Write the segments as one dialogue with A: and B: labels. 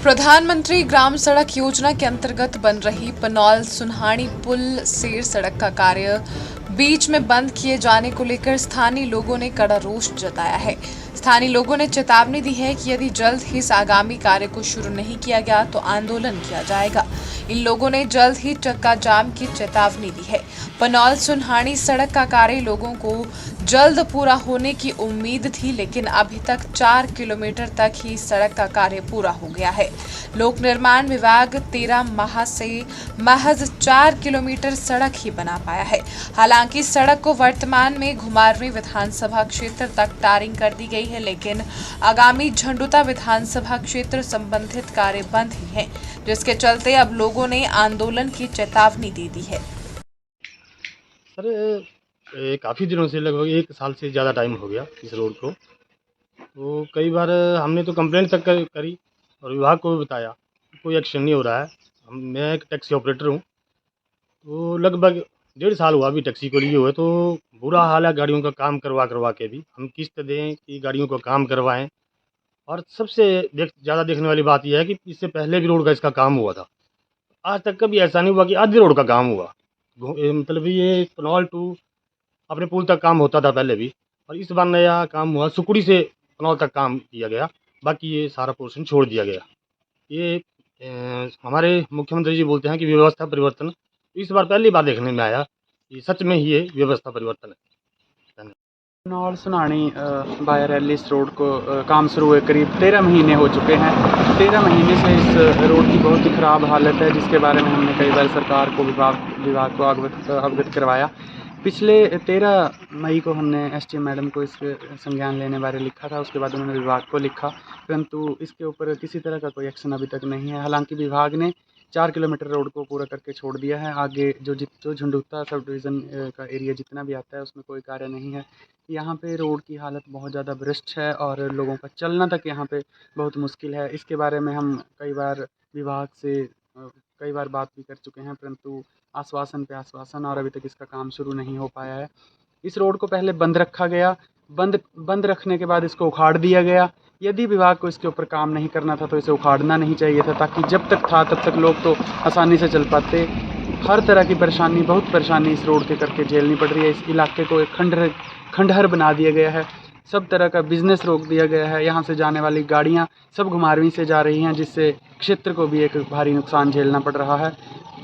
A: प्रधानमंत्री ग्राम सड़क योजना के अंतर्गत बन रही पनौल सुनहानी पुल सेर सड़क का कार्य बीच में बंद किए जाने को लेकर स्थानीय लोगों ने कड़ा रोष जताया है। स्थानीय लोगों ने चेतावनी दी है कि यदि जल्द ही इस आगामी कार्य को शुरू नहीं किया गया तो आंदोलन किया जाएगा। इन लोगों ने जल्द ही चक्का जाम की चेतावनी दी है। पनौल सुनहानी सड़क का कार्य लोगों को जल्द पूरा होने की उम्मीद थी, लेकिन अभी तक 4 किलोमीटर तक ही सड़क का कार्य पूरा हो गया है। लोक निर्माण विभाग 13 माह से महज 4 किलोमीटर सड़क ही बना पाया है। हालांकि सड़क को वर्तमान में घुमारवीं विधानसभा क्षेत्र तक टारिंग कर दी गई है, लेकिन आगामी झंडुता विधानसभा क्षेत्र संबंधित कार्य बंद ही है, जिसके चलते अब लोगों ने आंदोलन की चेतावनी दे दी है।
B: सर काफ़ी दिनों से लगभग 1 साल से ज़्यादा टाइम हो गया इस रोड को। तो कई बार हमने तो कंप्लेंट तक करी और विभाग को भी बताया, कोई एक्शन नहीं हो रहा है। मैं एक टैक्सी ऑपरेटर हूँ, तो लगभग 1.5 साल हुआ अभी टैक्सी को लिए हुए। तो बुरा हाल है, गाड़ियों का काम करवा के भी हम किस्त दें कि गाड़ियों का काम करवाएं। और सबसे ज़्यादा देखने वाली बात यह है कि इससे पहले भी रोड का इसका काम हुआ था, आज तक कभी ऐसा नहीं हुआ कि आधी रोड का काम हुआ। मतलब ये पनौल टू अपने पुल तक काम होता था पहले भी, और इस बार नया काम हुआ, सुकुड़ी से पनौल तक काम किया गया, बाकी ये सारा पोर्शन छोड़ दिया गया। ये हमारे मुख्यमंत्री जी बोलते हैं कि व्यवस्था परिवर्तन, इस बार पहली बार देखने में आया। ये सच में ही ये व्यवस्था परिवर्तन है।
C: पनौल सुनानी बाया रैलिस रोड को काम शुरू हुए करीब 13 महीने हो चुके हैं। 13 महीने से इस रोड की बहुत ही ख़राब हालत है, जिसके बारे में हमने कई बार सरकार को विभाग को अवगत करवाया। पिछले 13 मई को हमने एसडीएम मैडम को इसके संज्ञान लेने बारे लिखा था, उसके बाद उन्होंने विभाग को लिखा, परंतु इसके ऊपर किसी तरह का कोई एक्शन अभी तक नहीं है। हालांकि विभाग ने 4 किलोमीटर रोड को पूरा करके छोड़ दिया है। आगे जो झंडुता सब डिवीज़न का एरिया जितना भी आता है उसमें कोई कार्य नहीं है। यहाँ पे रोड की हालत बहुत ज़्यादा भ्रष्ट है और लोगों का चलना तक यहाँ पे बहुत मुश्किल है। इसके बारे में हम कई बार विभाग से कई बार बात भी कर चुके हैं, परंतु आश्वासन पे आश्वासन, और अभी तक इसका काम शुरू नहीं हो पाया है। इस रोड को पहले बंद रखा गया, बंद रखने के बाद इसको उखाड़ दिया गया। यदि विभाग को इसके ऊपर काम नहीं करना था तो इसे उखाड़ना नहीं चाहिए था, ताकि जब तक था तब तक लोग तो आसानी से चल पाते। हर तरह की परेशानी, बहुत परेशानी इस रोड के करके झेलनी पड़ रही है। इस इलाके को एक खंडहर बना दिया गया है, सब तरह का बिजनेस रोक दिया गया है। यहाँ से जाने वाली गाड़ियाँ सब घुमारवीं से जा रही हैं, जिससे क्षेत्र को भी एक भारी नुकसान झेलना पड़ रहा है।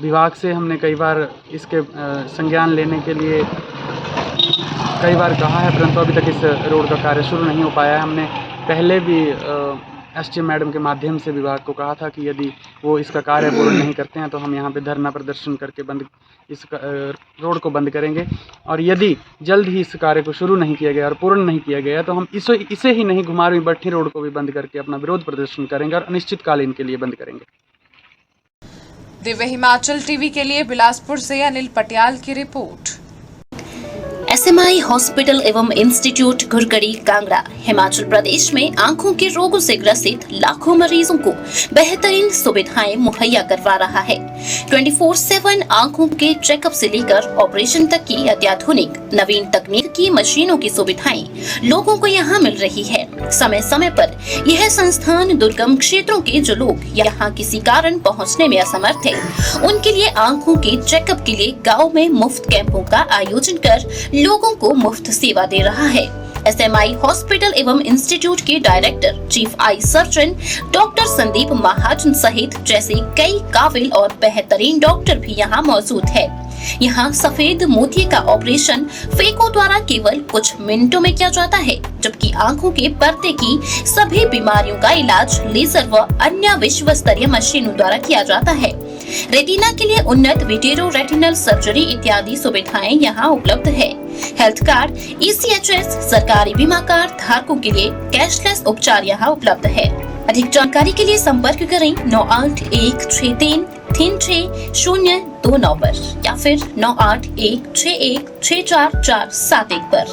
C: विभाग से हमने कई बार इसके संज्ञान लेने के लिए कई बार कहा है, परंतु अभी तक इस रोड का कार्य शुरू नहीं हो पाया है। हमने पहले भी एसडीएम मैडम के माध्यम से विभाग को कहा था कि यदि वो इसका कार्य पूर्ण नहीं करते हैं तो हम यहाँ पे धरना प्रदर्शन करके इस रोड को बंद करेंगे। और यदि जल्द ही इस कार्य को शुरू नहीं किया गया और पूर्ण नहीं किया गया तो हम इसे ही नहीं, घुमारवीं भट्ठी रोड को भी बंद करके अपना विरोध प्रदर्शन करेंगे और अनिश्चितकालीन के लिए बंद करेंगे।
A: दिव्य हिमाचल टीवी के लिए बिलासपुर से अनिल पटियाल की रिपोर्ट।
D: एसएमआई हॉस्पिटल एवं इंस्टीट्यूट घुरकड़ी कांगड़ा हिमाचल प्रदेश में आंखों के रोगों से ग्रसित लाखों मरीजों को बेहतरीन सुविधाएं मुहैया करवा रहा है। 24/7 आंखों के चेकअप से लेकर ऑपरेशन तक की अत्याधुनिक नवीन तकनीक की मशीनों की सुविधाएं लोगों को यहां मिल रही है। समय समय पर यह संस्थान दुर्गम क्षेत्रों के जो लोग यहां किसी कारण पहुंचने में असमर्थ है, उनके लिए आंखों के चेकअप के लिए गाँव में मुफ्त कैंपों का आयोजन कर लोगों को मुफ्त सेवा दे रहा है। एसएमआई हॉस्पिटल एवं इंस्टीट्यूट के director chief eye surgeon doctor Sandeep Mahajan सहित जैसे कई काबिल और बेहतरीन डॉक्टर भी यहाँ मौजूद है। यहाँ सफेद मोतिये का ऑपरेशन फेको द्वारा केवल कुछ मिनटों में किया जाता है, जबकि आंखों के पर्दे की सभी बीमारियों का इलाज लेजर व अन्य विश्व स्तरीय मशीनों द्वारा किया जाता है। रेटिना के लिए उन्नत विटेरो रेटिनल सर्जरी इत्यादि सुविधाएं यहाँ उपलब्ध है। हेल्थ कार्ड, ECHS, सरकारी बीमा कार्ड धारकों के लिए कैशलेस उपचार यहाँ उपलब्ध है। अधिक जानकारी के लिए संपर्क करें 9816336029 पर या फिर 9816164471 पर।